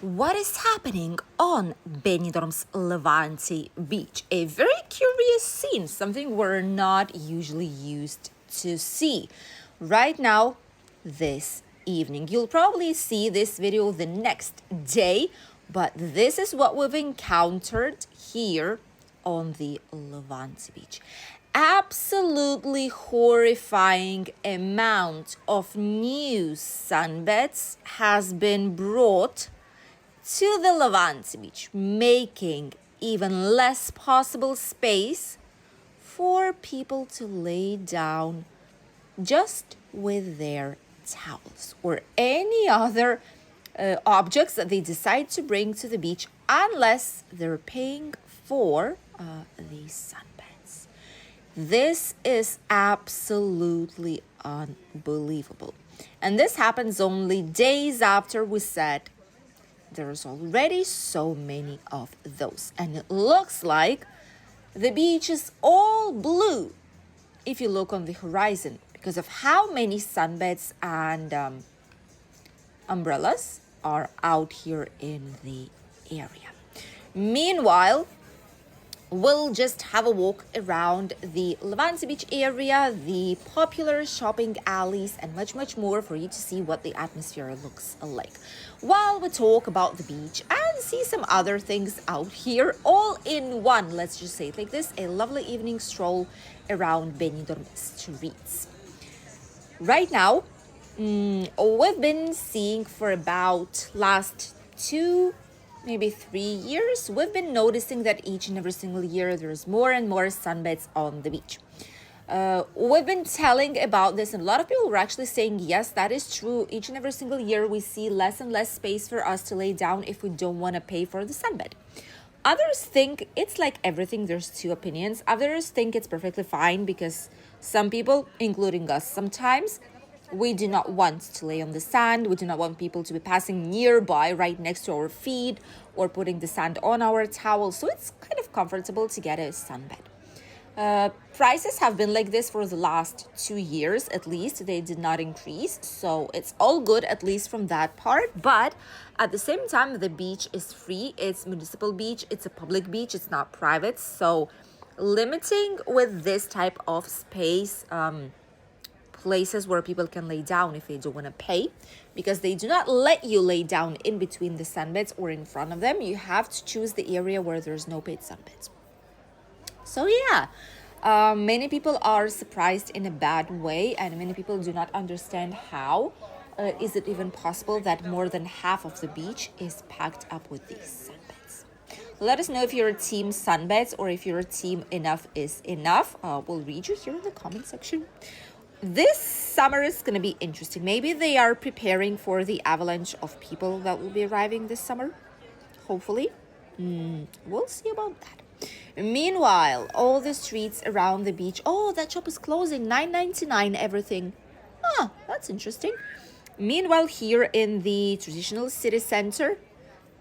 What is happening on Benidorm's Levante beach? A very curious scene, something we're not usually used to see. Right now, this evening. You'll probably see this video the next day, but this is what we've encountered here on the Levante beach. Absolutely horrifying amount of new sunbeds has been brought to the Levante beach, making even less possible space for people to lay down just with their towels or any other objects that they decide to bring to the beach, unless they're paying for these sunbeds. This is absolutely unbelievable. And this happens only days after we said there's already so many of those. And it looks like the beach is all blue if you look on the horizon because of how many sunbeds and umbrellas are out here in the area. Meanwhile, we'll just have a walk around the Levante beach area, the popular shopping alleys, and much, much more for you to see what the atmosphere looks like. While we talk about the beach and see some other things out here, all in one, let's just say it like this, a lovely evening stroll around Benidorm streets. Right now, we've been seeing for about last 2, maybe 3 years, we've been noticing that each and every single year there's more and more sunbeds on the beach. We've been telling about this, and a lot of people were actually saying, yes, that is true. Each and every single year we see less and less space for us to lay down if we don't want to pay for the sunbed. Others think it's like everything, there's two opinions. Others think it's perfectly fine because some people, including us sometimes, we do not want to lay on the sand. We do not want people to be passing nearby right next to our feet or putting the sand on our towels. So it's kind of comfortable to get a sunbed. Prices have been like this for the last 2 years at least. They did not increase. So it's all good, at least from that part. But at the same time, the beach is free. It's municipal beach. It's a public beach. It's not private. So limiting with this type of space, places where people can lay down if they don't want to pay, because they do not let you lay down in between the sunbeds or in front of them. You have to choose the area where there's no paid sunbeds. So yeah, many people are surprised in a bad way, and many people do not understand how is it even possible that more than half of the beach is packed up with these sunbeds. Let us know if you're team sunbeds or if you're team enough is enough. We'll read you here in the comment section. This summer is going to be interesting. Maybe they are preparing for the avalanche of people that will be arriving this summer. Hopefully. We'll see about that. Meanwhile, all the streets around the beach. Oh, that shop is closing. $9.99 everything. That's interesting. Meanwhile, here in the traditional city center,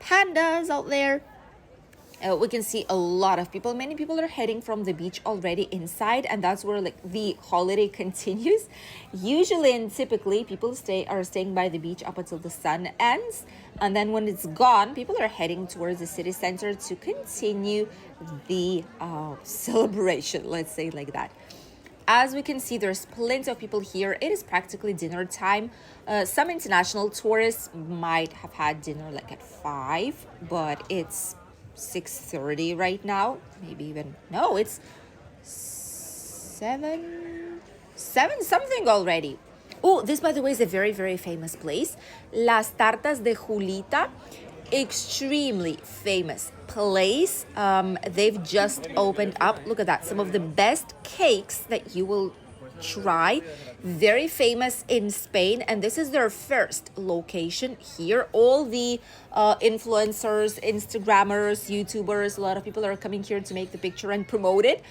pandas out there. We can see a lot of people. Many people are heading from the beach already inside, and that's where like the holiday continues. Usually and typically, people are staying by the beach up until the sun ends, and then when it's gone, people are heading towards the city center to continue the celebration. Let's say like that. As we can see, there's plenty of people here. It is practically dinner time. Some international tourists might have had dinner like at 5, but it's 6:30 right now. Maybe even no, it's 7 something already. Oh, this by the way is a very, very famous place, Las Tartas de Julita. Extremely famous place. They've just opened up. Look at that, some of the best cakes that you will try. Very famous in Spain, and this is their first location here. All the influencers, Instagrammers, YouTubers, a lot of people are coming here to make the picture and promote it.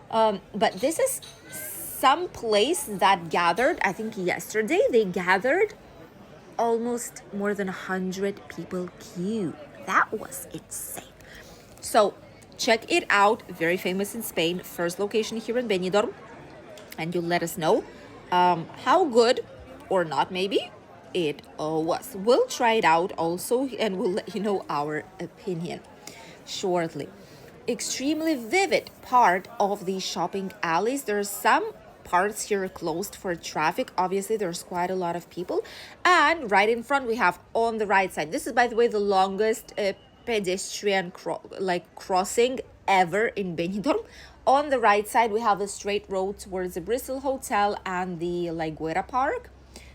But this is some place that gathered, I think yesterday they gathered almost more than 100 people queue. That was insane. So check it out. Very famous in Spain. First location here in Benidorm. And you'll let us know how good or not maybe it was. We'll try it out also, and we'll let you know our opinion shortly. Extremely vivid part of the shopping alleys. There's some parts here closed for traffic. Obviously, there's quite a lot of people. And right in front, we have on the right side. This is, by the way, the longest pedestrian crossing ever in Benidorm. On the right side, we have a straight road towards the Bristol Hotel and the La Guera Park.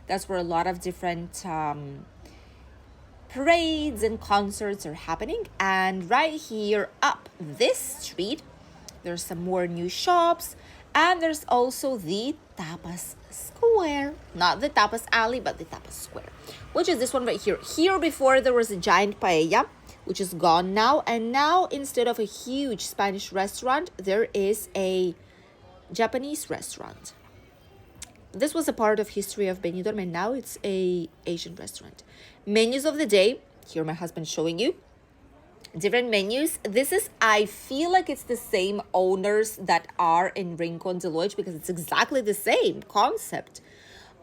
That's where a lot of different parades and concerts are happening. And right here up this street, there's some more new shops. And there's also the Tapas Square. Not the Tapas Alley, but the Tapas Square, which is this one right here. Here before there was a giant paella, which is gone now. And now instead of a huge Spanish restaurant, there is a Japanese restaurant. This was a part of history of Benidorm, and now it's a Asian restaurant. Menus of the day. Here my husband showing you. Different menus. This is, I feel like it's the same owners that are in Rincon de Loix because it's exactly the same concept.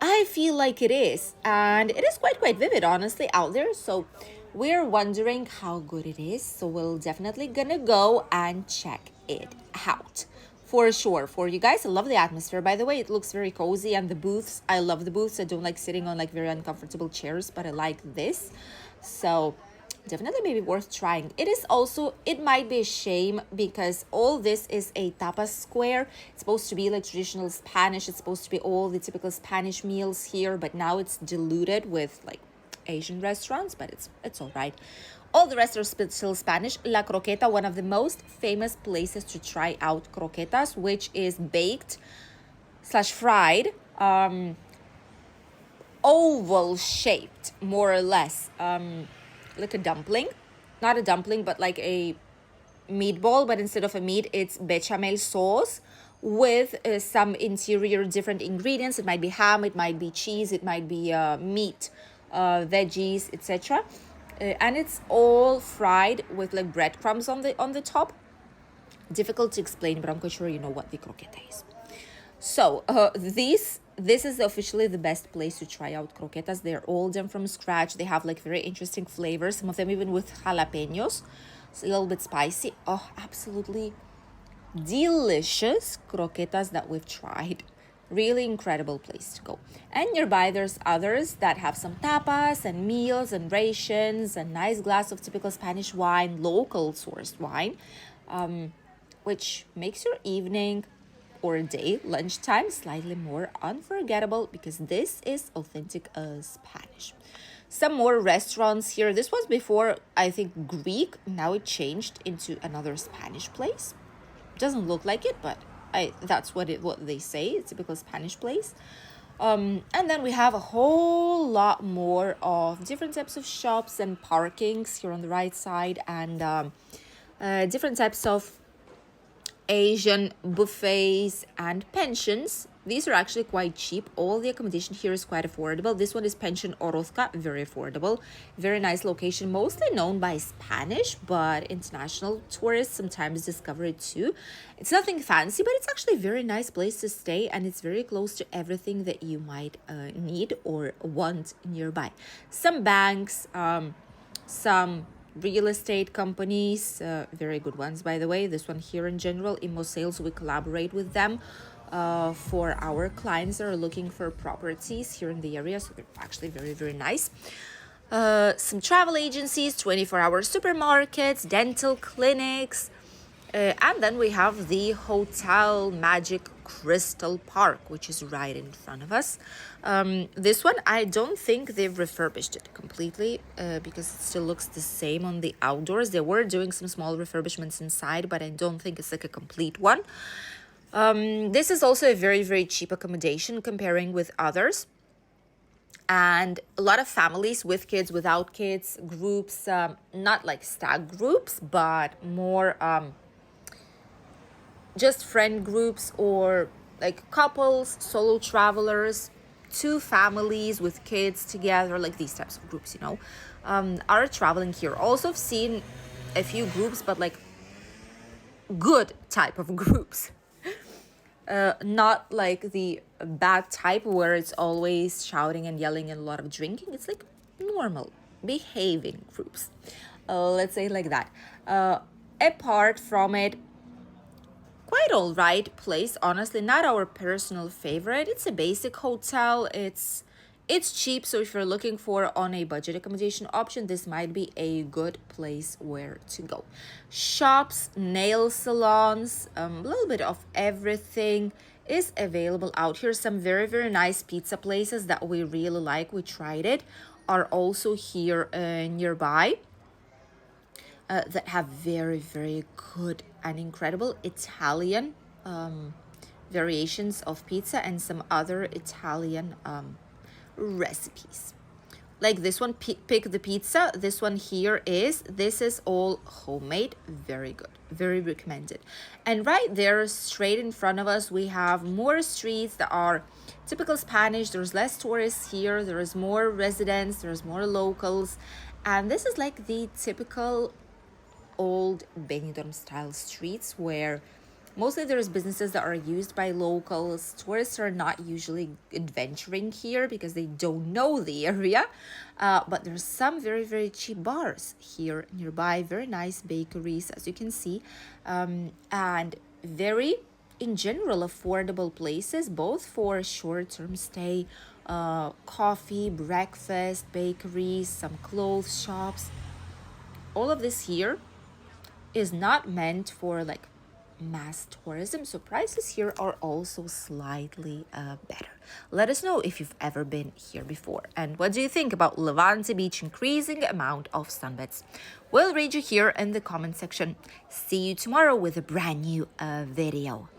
I feel like it is. And it is quite vivid, honestly, out there. So we're wondering how good it is. So we're definitely gonna go and check it out. For sure, for you guys. I love the atmosphere, by the way. It looks very cozy, and the booths, I love the booths. I don't like sitting on like very uncomfortable chairs, but I like this. So definitely maybe worth trying. It is also, it might be a shame because all this is a tapas square. It's supposed to be like traditional Spanish. It's supposed to be all the typical Spanish meals here, but now it's diluted with like Asian restaurants, but it's all right. All the rest are still Spanish. La Croqueta, one of the most famous places to try out croquetas, which is baked / fried, oval shaped, more or less, like a dumpling. Not a dumpling, but like a meatball, but instead of a meat, it's bechamel sauce with some interior different ingredients. It might be ham, it might be cheese, it might be meat, veggies, etc. And it's all fried with like breadcrumbs on the top. Difficult to explain, but I'm quite sure you know what the croqueta is. So this is officially the best place to try out croquetas. They're all done from scratch. They have like very interesting flavors. Some of them even with jalapenos. It's a little bit spicy. Oh, absolutely delicious croquetas that we've tried. Really incredible place to go. And nearby there's others that have some tapas and meals and rations, a nice glass of typical Spanish wine, local sourced wine, which makes your evening or day, lunchtime, slightly more unforgettable because this is authentic Spanish. Some more restaurants here. This was before, I think, Greek. Now it changed into another Spanish place. Doesn't look like it, but that's what they say. It's a typical Spanish place. And then we have a whole lot more of different types of shops and parkings here on the right side, and different types of Asian buffets and pensions. These are actually quite cheap. All the accommodation here is quite affordable. This one is Pension Orozca, very affordable. Very nice location, mostly known by Spanish, but international tourists sometimes discover it too. It's nothing fancy, but it's actually a very nice place to stay, and it's very close to everything that you might need or want nearby. Some banks, some real estate companies, very good ones, by the way. This one here in general, Immo Sales, we collaborate with them for our clients that are looking for properties here in the area. So they're actually very nice. Some travel agencies, 24-hour supermarkets, dental clinics. And then we have the Hotel Magic Crystal Park, which is right in front of us. This one, I don't think they've refurbished it completely because it still looks the same on the outdoors. They were doing some small refurbishments inside, but I don't think it's like a complete one. This is also a very cheap accommodation comparing with others. And a lot of families with kids, without kids, groups, not like stag groups, but more just friend groups or like couples, solo travelers, two families with kids together, like these types of groups, are traveling here. Also, I've seen a few groups, but like good type of groups. Not like the bad type where it's always shouting and yelling and a lot of drinking. It's like normal behaving groups. Let's say like that. Apart from it, quite all right place, honestly. Not our personal favorite. It's a basic hotel. It's cheap, so if you're looking for on a budget accommodation option, this might be a good place where to go. Shops, nail salons, a little bit of everything is available out here. Some very, very nice pizza places that we really like. We tried it, are also here nearby. That have very, very good and incredible Italian variations of pizza and some other Italian recipes. Like this one, pick the pizza. This one here this is all homemade. Very good, very recommended. And right there, straight in front of us, we have more streets that are typical Spanish. There's less tourists here. There is more residents. There's more locals. And this is like the typical old Benidorm style streets where mostly there's businesses that are used by locals. Tourists are not usually adventuring here because they don't know the area. But there's some very, very cheap bars here nearby. Very nice bakeries, as you can see. And very, in general, affordable places, both for short-term stay, coffee, breakfast, bakeries, some clothes shops. All of this here is not meant for like mass tourism, so prices here are also slightly better. Let us know if you've ever been here before, and what do you think about Levante Beach increasing amount of sunbeds? We'll read you here in the comment section. See you tomorrow with a brand new video.